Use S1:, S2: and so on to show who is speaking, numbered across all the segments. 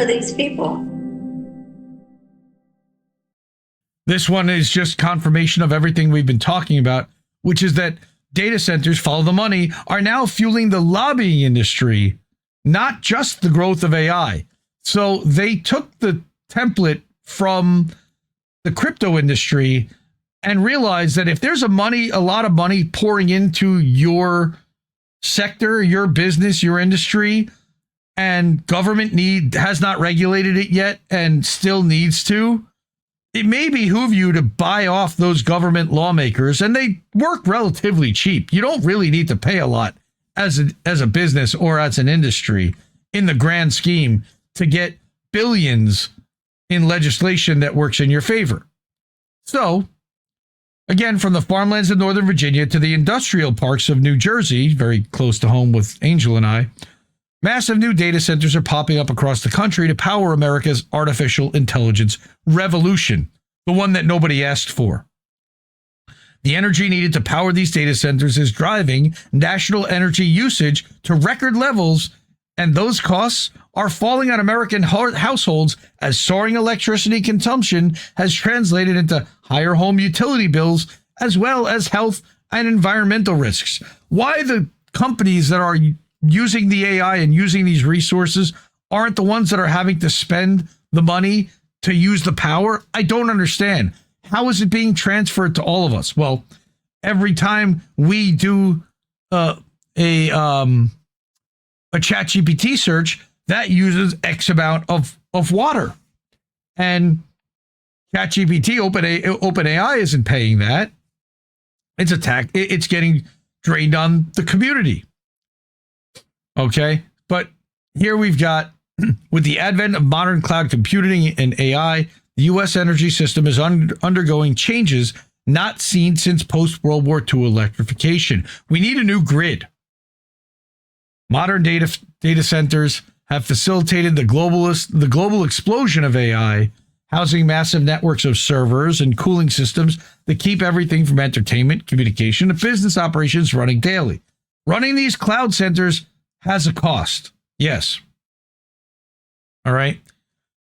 S1: are these people?
S2: This one is just confirmation of everything we've been talking about, which is that data centers, follow the money, are now fueling the lobbying industry, not just the growth of AI. So they took the template from the crypto industry and realized that if there's a lot of money pouring into your sector, your business, your industry, and government has not regulated it yet and still needs to, it may behoove you to buy off those government lawmakers, and they work relatively cheap. You don't really need to pay a lot as a business or as an industry in the grand scheme to get billions in legislation that works in your favor. So, again, from the farmlands of Northern Virginia to the industrial parks of New Jersey, very close to home with Angel and I, massive new data centers are popping up across the country to power America's artificial intelligence revolution, the one that nobody asked for. The energy needed to power these data centers is driving national energy usage to record levels, and those costs are falling on American households as soaring electricity consumption has translated into higher home utility bills, as well as health and environmental risks. Why the companies that are using the AI and using these resources aren't the ones that are having to spend the money to use the power, I don't understand. How is it being transferred to all of us? Well, every time we do a ChatGPT search, that uses X amount of water. And ChatGPT, OpenAI isn't paying that. It's getting drained on the community. Okay, but here we've got, with the advent of modern cloud computing and AI, the U.S. energy system is undergoing changes not seen since post-World War II electrification. We need a new grid. Modern data centers have facilitated the global explosion of AI, housing massive networks of servers and cooling systems that keep everything from entertainment, communication, to business operations running daily. Running these cloud centers has a cost. Yes. All right.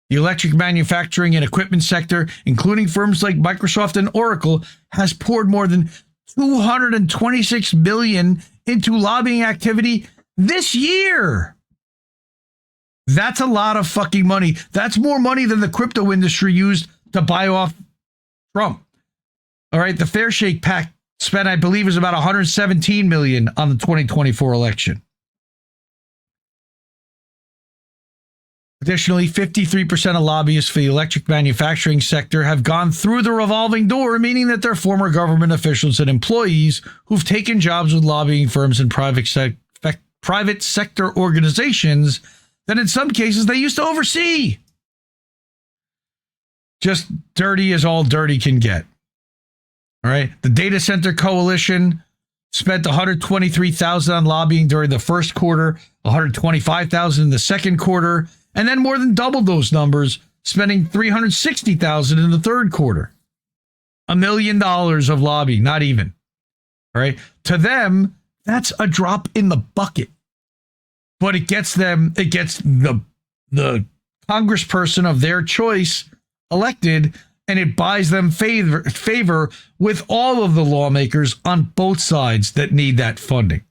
S2: The electric manufacturing and equipment sector, including firms like Microsoft and Oracle, has poured more than $226 billion into lobbying activity this year. That's a lot of fucking money. That's more money than the crypto industry used to buy off Trump. All right. The Fair Shake PAC spent, I believe, is about $117 million on the 2024 election. Additionally, 53% of lobbyists for the electric manufacturing sector have gone through the revolving door, meaning that they're former government officials and employees who've taken jobs with lobbying firms and private sector organizations that in some cases they used to oversee. Just dirty as all dirty can get. All right. The Data Center Coalition spent $123,000 on lobbying during the first quarter, $125,000 in the second quarter, and then more than doubled those numbers, spending $360,000 in the third quarter. $1 million of lobbying, not even. All right. To them, that's a drop in the bucket. But it gets the congressperson of their choice elected, and it buys them favor with all of the lawmakers on both sides that need that funding.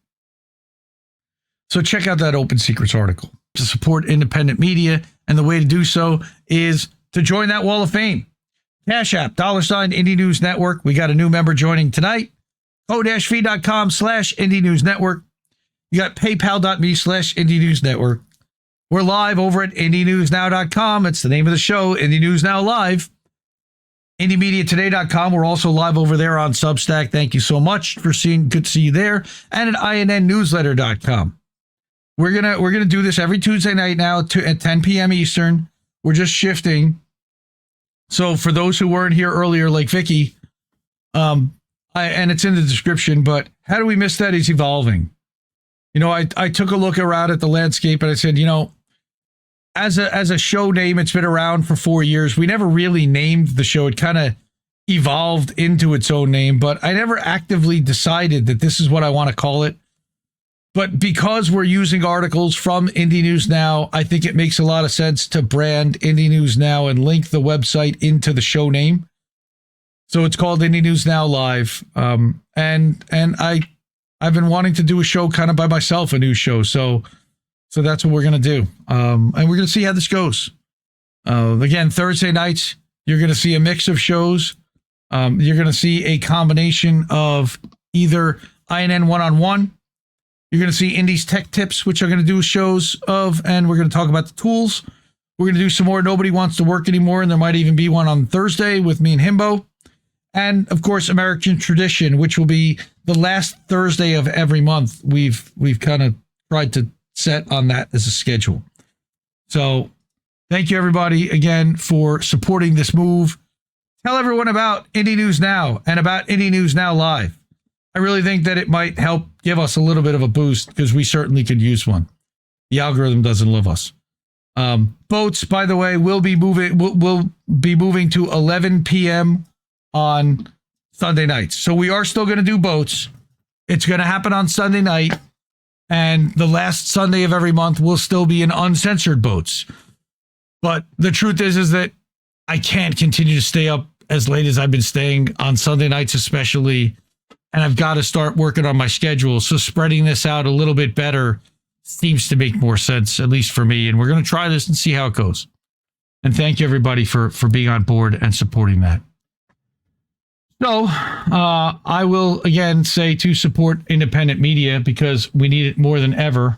S2: So check out that OpenSecrets article. To support independent media, and the way to do so is to join that wall of fame. Cash App, $ Indie News Network. We got a new member joining tonight. o-fi.com/Indie News Network. You got paypal.me/Indie News Network. We're live over at IndieNewsNow.com. It's the name of the show, Indie News Now Live. IndieMediaToday.com. We're also live over there on Substack. Thank you so much for seeing. Good to see you there. And at INNNewsletter.com. We're gonna do this every Tuesday night now at 10 p.m. Eastern. We're just shifting. So for those who weren't here earlier, like Vicky, and it's in the description, but How Do We Miss That is evolving. You know, I took a look around at the landscape and I said, you know, as a show name, it's been around for 4 years. We never really named the show. It kind of evolved into its own name, but I never actively decided that this is what I want to call it. But because we're using articles from Indie News Now, I think it makes a lot of sense to brand Indie News Now and link the website into the show name. So it's called Indie News Now Live. And I've been wanting to do a show kind of by myself, a news show. So that's what we're going to do. And we're going to see how this goes. Again, Thursday nights, you're going to see a mix of shows. You're going to see a combination of either INN one-on-one. You're going to see Indie's Tech Tips, which I'm going to do shows of, and we're going to talk about the tools. We're going to do some more Nobody Wants to Work Anymore, and there might even be one on Thursday with me and Himbo. And, of course, American Tradition, which will be the last Thursday of every month. We've kind of tried to set on that as a schedule. So thank you, everybody, again, for supporting this move. Tell everyone about Indie News Now and about Indie News Now Live. I really think that it might help give us a little bit of a boost because we certainly could use one. The algorithm doesn't love us. Boats, by the way, will be moving to 11 p.m. on Sunday nights. So we are still going to do boats. It's going to happen on Sunday night. And the last Sunday of every month will still be an uncensored boats. But the truth is that I can't continue to stay up as late as I've been staying on Sunday nights, especially. And I've got to start working on my schedule. So spreading this out a little bit better seems to make more sense, at least for me. And we're going to try this and see how it goes. And thank you, everybody, for being on board and supporting that. So I will, again, say to support independent media because we need it more than ever.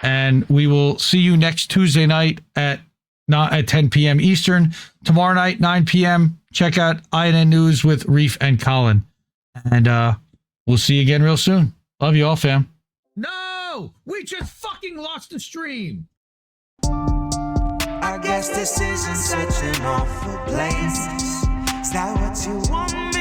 S2: And we will see you next Tuesday night at 10 p.m. Eastern. Tomorrow night, 9 p.m., check out INN News with Reef and Colin. And we'll see you again real soon. Love you all, fam. No! We just fucking lost the stream!
S1: I guess this isn't such an awful place. Is that what you want?